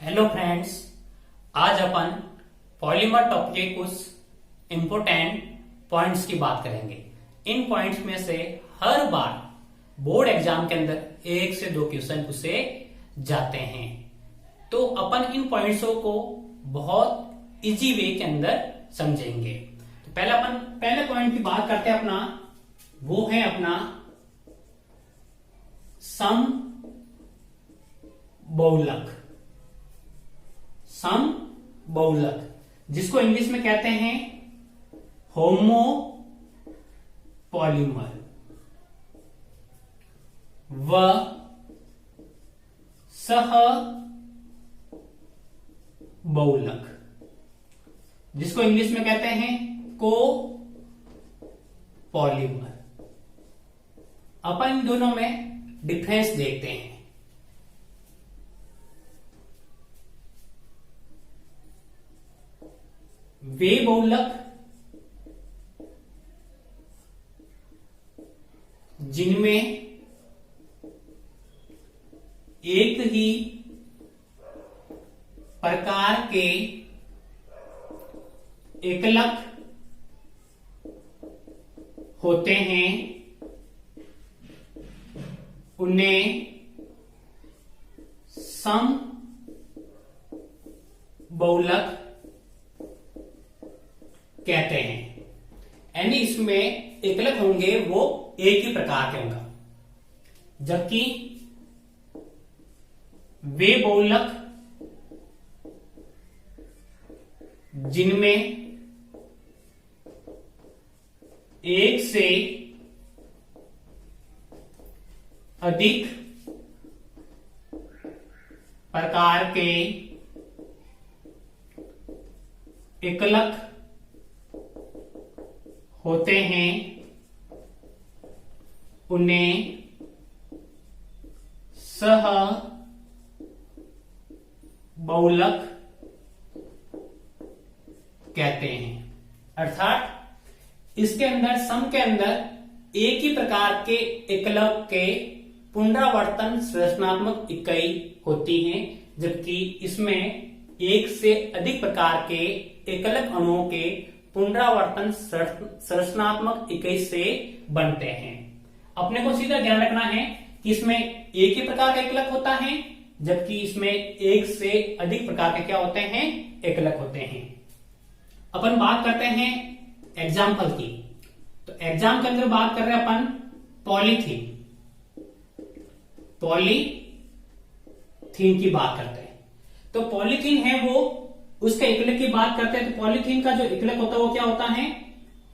Hello friends, आज अपन polymer topic के कुछ इंपोर्टेंट पॉइंट्स की बात करेंगे। इन पॉइंट्स में से हर बार बोर्ड एग्जाम के अंदर 1 से 2 क्वेश्चन पूछे जाते हैं, तो अपन इन पॉइंट्सों को बहुत इजी वे के अंदर समझेंगे। तो पहले पॉइंट की बात करते हैं अपना, वो है अपना सम बहुलक। सम बहुलक जिसको इंग्लिश में कहते हैं होमो पॉलीमर व सह बहुलक, जिसको इंग्लिश में कहते हैं को पॉलीमर। अपन इन दोनों में डिफरेंस देखते हैं। वे बहुलक जिनमें एक ही प्रकार के एकलक होते हैं, उन्हें सम बहुलक कहते हैं। यानी इसमें एकलक होंगे वो एक ही प्रकार के होंगे, जबकि वे बहुलक जिनमें एक से अधिक प्रकार के एकलक होते हैं, उन्हें सह बहुलक कहते हैं। अर्थात इसके अंदर सम के अंदर एक ही प्रकार के एकलक के पुनरावर्तन संरचनात्मक इकाई होती है, जबकि इसमें एक से अधिक प्रकार के एकलक अणुओं के पुनरावर्तन संरचनात्मक इकाई से बनते हैं। अपने को सीधा ध्यान रखना है कि इसमें एक ही प्रकार का एकलक होता है, जबकि इसमें एक से अधिक प्रकार के क्या होते हैं, एकलक होते हैं। अपन बात करते हैं एग्जाम्पल की। तो एग्जाम के अंदर बात कर रहे हैं अपन पॉलीथीन की बात करते हैं। तो पॉलीथीन है वो, उसके एकलक की बात करते हैं। तो पॉलीथीन का जो एकलक होता है वो क्या होता है,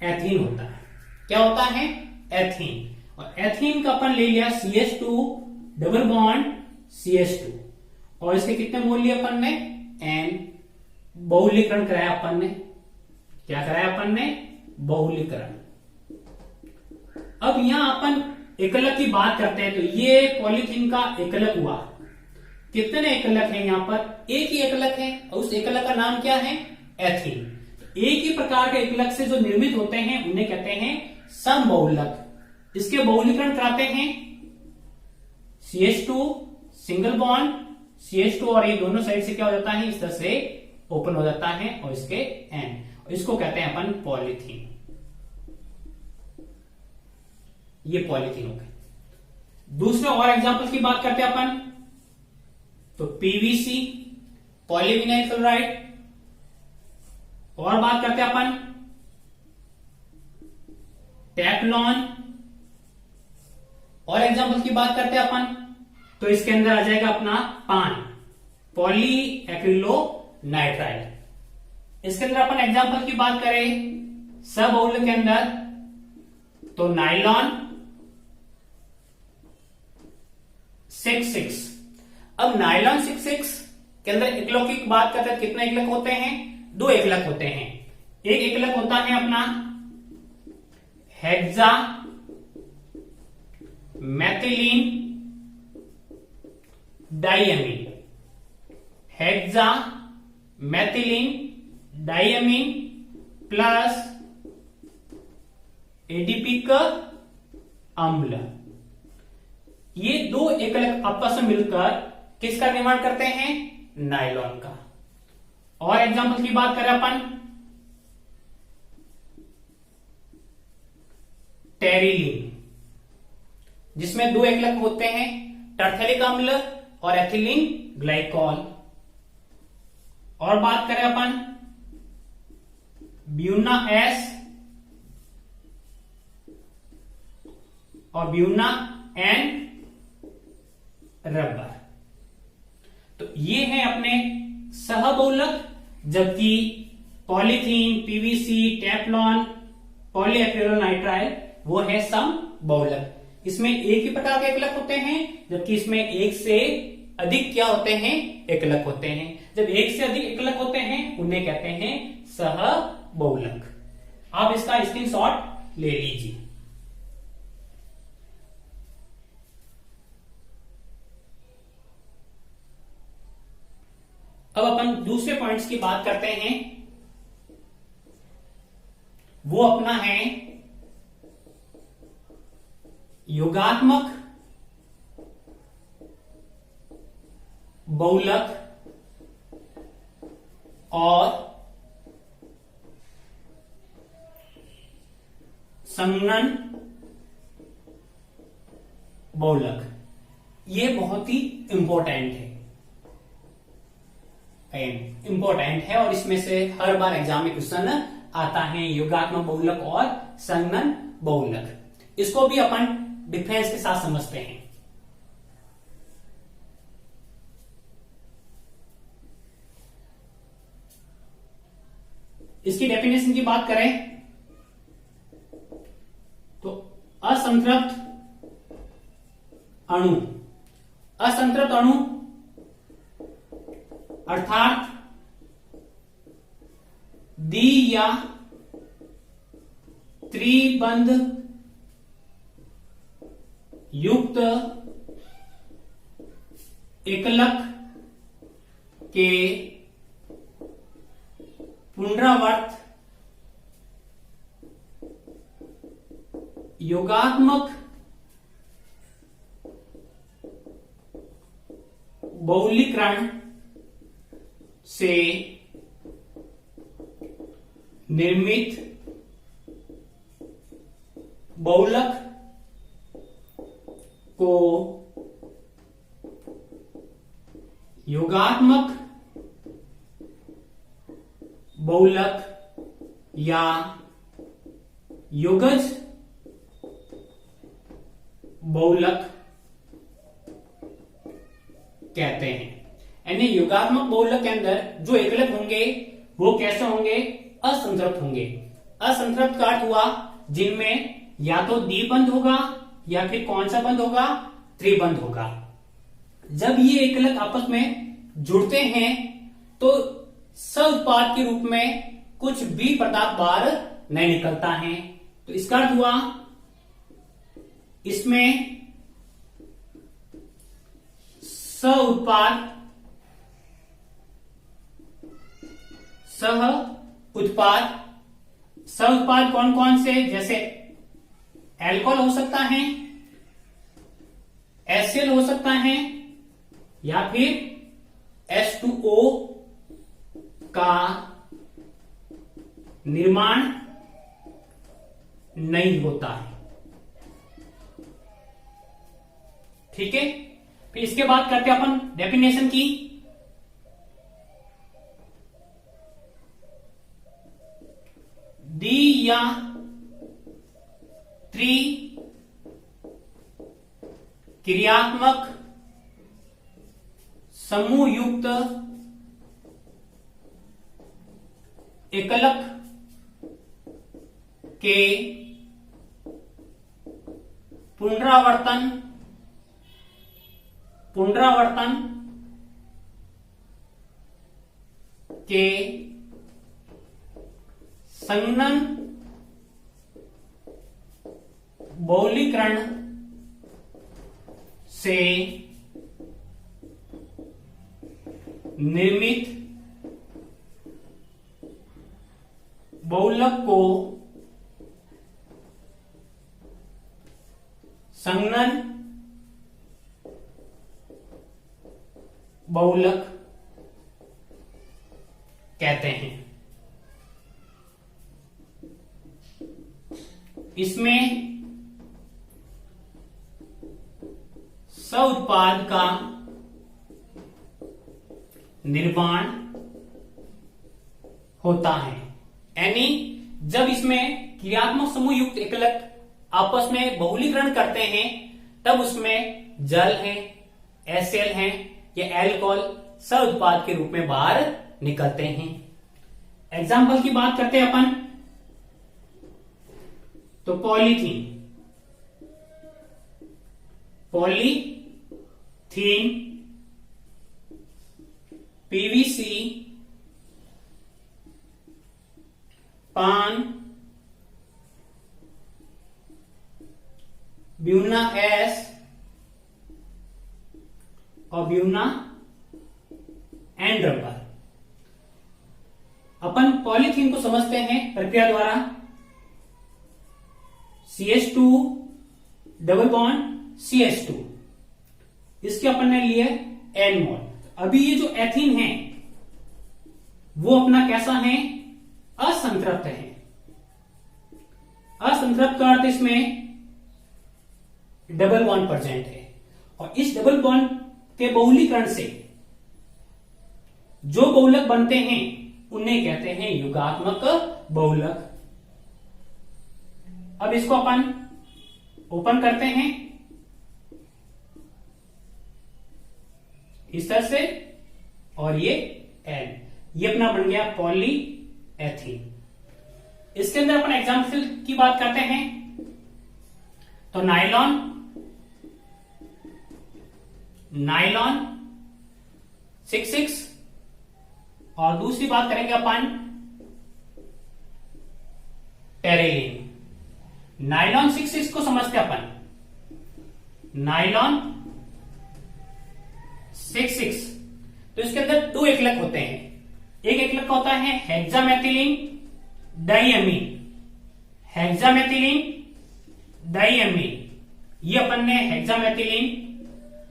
एथीन होता है। क्या होता है, एथीन। और एथीन का अपन ले लिया CH2 डबल बॉन्ड CH2, और इसके कितने मोल लिए अपन ने, N। बहुलीकरण कराया अपन ने। क्या कराया अपन ने, बहुलीकरण। अब यहां अपन एकलक की बात करते हैं। तो ये पॉलीथीन का एकलक हुआ। कितने एकलक हैं यहां पर, एक ही एकलक है, और उस एकलक का नाम क्या है, एथीन। एक ही प्रकार के एकलक से जो निर्मित होते हैं उन्हें कहते हैं समबहुलक। इसके बहुलीकरण कराते हैं CH2 सिंगल बॉन्ड CH2, और ये दोनों साइड से क्या हो जाता है, इस तरह से ओपन हो जाता है, और इसके N, और इसको कहते हैं अपन पॉलीथीन। ये पॉलीथीन हो गए। दूसरे और एग्जांपल की बात करते हैं अपन। तो PVC पॉलीविनाइल क्लोराइड। और बात करते हैं अपन टेफ्लॉन। और एग्जांपल की बात करते हैं अपन, तो इसके अंदर आ जाएगा अपना पान, पॉलीएक्रिलोनाइट्राइल। इसके अंदर अपन एग्जांपल की बात करें सबहुलक के अंदर, तो नाइलॉन 6,6। अब नाइलॉन 6,6 के अंदर एकलक की बात करते हैं। कितने एकलक होते हैं, 2 एकलक होते हैं। एक एकलक होता है अपना hexa methylene diamine. Hexa methylene diamine plus adipic अम्ल, ये दो एकलक आपस में मिलकर किसका निर्माण करते हैं, नायलॉन का। और एग्जांपल की बात करें अपन, टेरिलीन, जिसमें दो एकलक होते हैं, टर्फेलिक अम्ल और एथिलीन ग्लाइकॉल। और बात करें अपन ब्यूना एस और ब्यूना एन रबर। तो ये है अपने सहबहुलक, जबकि पॉलीथीन, पीवीसी, टेफ्लॉन, पॉलीएक्रिलोनाइट्राइल वो है समबहुलक। इसमें एक ही प्रकार के एकलक होते हैं, जबकि इसमें एक से अधिक क्या होते हैं, एकलक होते हैं। जब एक से अधिक एकलक होते हैं उन्हें कहते हैं सहबहुलक। आप इसका स्क्रीनशॉट ले लीजिए। अब अपन दूसरे पॉइंट्स की बात करते हैं, वो अपना है योगात्मक बहुलक और संघनन बहुलक। ये बहुत ही इंपॉर्टेंट है, और इसमें से हर बार एग्जाम में क्वेश्चन आता है, योगात्मक बहुलक और संघनन बहुलक। इसको भी अपन डिफरेंस के साथ समझते हैं। इसकी डेफिनेशन की बात करें तो असंतृप्त अणु, असंतृप्त अणु अर्थात द्वि या त्रिबंध युक्त एकलक के पुनरावर्त योगात्मक बहुलीकरण से निर्मित बहुलक को योगात्मक बहुलक या योगज बहुलक कहते हैं। यानी योगात्मक बहुलक के अंदर जो एकलक होंगे वो कैसे होंगे, असंतृप्त होंगे। असंतृप्त का अर्थ हुआ जिनमें या तो द्विबंध होगा या फिर कौन सा बंध होगा, त्रिबंध होगा। जब ये एकलक आपस में जुड़ते हैं तो सह-उत्पाद के रूप में कुछ भी पदार्थ बाहर नहीं निकलता है। तो इसका अर्थ हुआ इसमें सह-उत्पाद कौन कौन से, जैसे एल्कोहल हो सकता है, HCl हो सकता है, या फिर H2O का निर्माण नहीं होता है। ठीक है, फिर इसके बाद करते हैं अपन डेफिनेशन की। द्वि या त्रि क्रियात्मक समूह युक्त एकलक के पुनरावर्तन के संघनन बहुलीकरण से निर्मित बहुलक को संघनन बहुलक कहते हैं। इसमें सह-उत्पाद का निर्माण होता है। यानी जब इसमें क्रियात्मक समूह युक्त एकलक आपस में बहुलीकरण करते हैं तब उसमें जल है, एसिड है या एल्कोहल सह उत्पाद के रूप में बाहर निकलते हैं। एग्जाम्पल की बात करते हैं अपन, तो पॉलीथीन, पीवीसी, पान, ब्यूना एस और Buena and rubber. Upon polythene को समझते हैं प्रक्रिया द्वारा, CH2 डबल बॉन्ड CH2, इसके अपन ने लिए N मोल। अभी ये जो एथीन है वो अपना कैसा है, असंतृप्त है। असंतृप्त का अर्थ इसमें डबल बॉन्ड प्रेजेंट है, और इस डबल बॉन्ड के बहुलीकरण से जो बहुलक बनते हैं उन्हें कहते हैं युगात्मक बहुलक। अब इसको अपन ओपन करते हैं इस तरह से, और ये N, ये अपना बन गया पॉली एथीन। इसके अंदर अपन एग्जाम्पल की बात करते हैं, तो नायलॉन 6,6, और दूसरी बात करेंगे अपन टेरेलिन। नायलॉन 6,6 को समझते अपन, नायलॉन 6,6, तो इसके अंदर दो एकलक होते हैं। एक एकलक का होता है हेक्सामेथिलीन डाइएमीन, हेक्सामेथिलीन डाइएमीन, ये अपन ने हेक्सामेथिलीन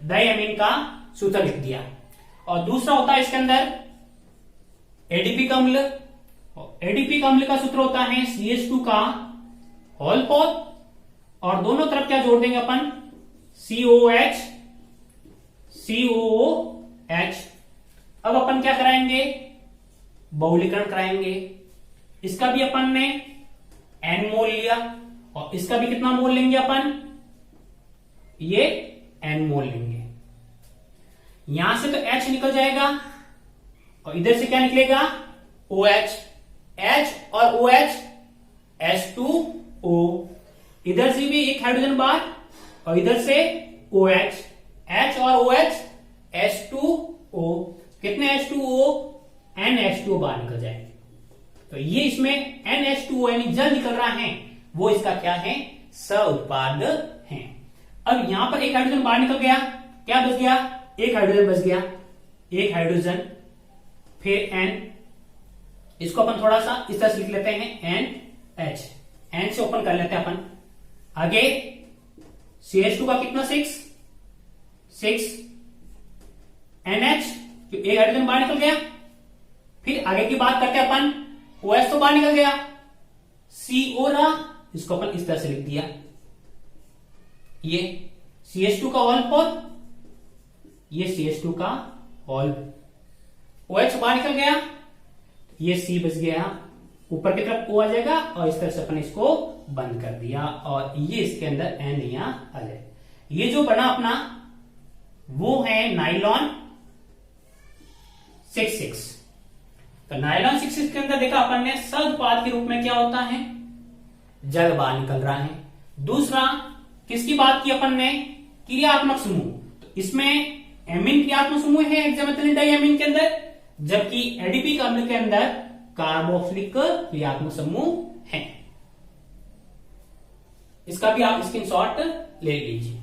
डाइएमीन का सूत्र लिख दिया। और दूसरा होता है इसके अंदर एडीपी अम्ल, एडीपी अम्ल का सूत्र होता है CH2 का होल पॉट, और दोनों तरफ क्या जोड़ देंगे अपन, COOH। अब अपन क्या कराएंगे, बहुलीकरण कराएंगे। इसका भी अपन ने N मोल लिया, और इसका भी कितना मोल लेंगे अपन, ये N मोल लेंगे। यहां से तो H निकल जाएगा, और इधर से क्या निकलेगा, OH, H और OH H2O, इधर से भी एक हाइड्रोजन बार, और इधर से OH, H और OH H2O, कितने H2O, NH2O बाहर निकल जाएंगे। तो ये इसमें NH2O यानी जल निकल रहा है, वो इसका क्या है, सह उत्पाद है। अब यहां पर एक हाइड्रोजन बाहर निकल गया, क्या बच गया, एक हाइड्रोजन बच गया, एक हाइड्रोजन, फिर N, इसको अपन थोड़ा सा इस तरह से लिख लेते हैं NH, N से ओपन कर लेते हैं अपन। आगे CH2 का कितना, 6, NH, एक हाइड्रोजन बाहर निकल गया। फिर आगे की बात करते हैं अपन, OH तो बाहर निकल गया, CO रहा, इसको अपन इस तरह से लिख दिया, ये CH2 का होल पॉट, ये CH2 का होल, OH बाहर निकल गया, ये C बच गया, ऊपर की तरफ O आ जाएगा, और इस तरह से अपन इसको बंद कर दिया, और ये इसके अंदर N यहां आ जाए। ये जो बना अपना वो है नायलॉन 6,6। तो नायलॉन 6,6 के अंदर देखा अपन ने सह उत्पाद के रूप में क्या होता है, जल बाहर निकल रहा है। दूसरा किसकी बात की अपन ने, क्रियात्मक समूह, तो इसमें एमीन क्रियात्मक समूह है हेक्सामेथिलीन डाइएमीन के अंदर, जबकि एडीपी अम्ल के अंदर कार्बोक्सिलिक क्रियात्मक समूह है। इसका भी आप स्क्रीनशॉट ले लीजिए।